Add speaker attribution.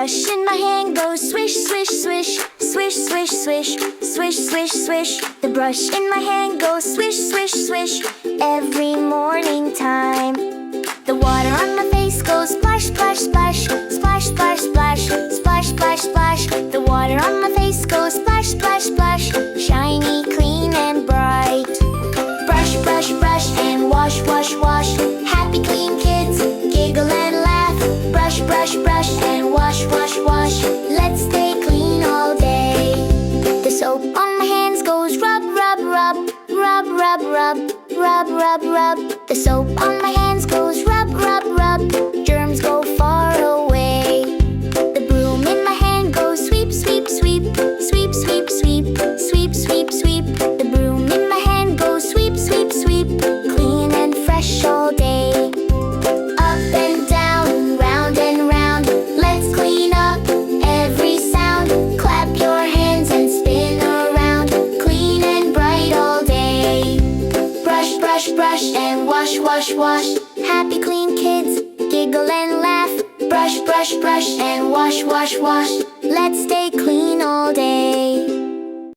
Speaker 1: brush in my hand goes swish, swish, swish, swish, swish, swish, swish, swish, swish. The brush in my hand goes swish, swish, swish every morning time. The water on my face goes splash, splash, splash, splash, splash, splash, splash, splash, splash. The water on my face goes splash, splash, splash, shiny, clean and bright. Brush, brush, brush and wash, wash, wash. Happy clean kids, giggle and laugh. Brush, brush, brush and wash, wash, wash. Let's stay clean all day. The soap on my hands goes rub, rub, rub, rub, rub, rub, rub, rub, rub. The soap on my hands goes rub, rub, rub. Germs go far away. The broom in my hand goes sweep, sweep, sweep, sweep, sweep, sweep, sweep, sweep, sweep. The broom in my hand goes sweep, sweep, sweep, clean and fresh all day. Up and down, round and round, let's clean up every sound. Clap your hands and spin around, clean and bright all day. Brush, brush, brush and wash, wash, wash. Happy clean kids, giggle and laugh. Brush, brush, brush and wash, wash, wash. Let's stay clean.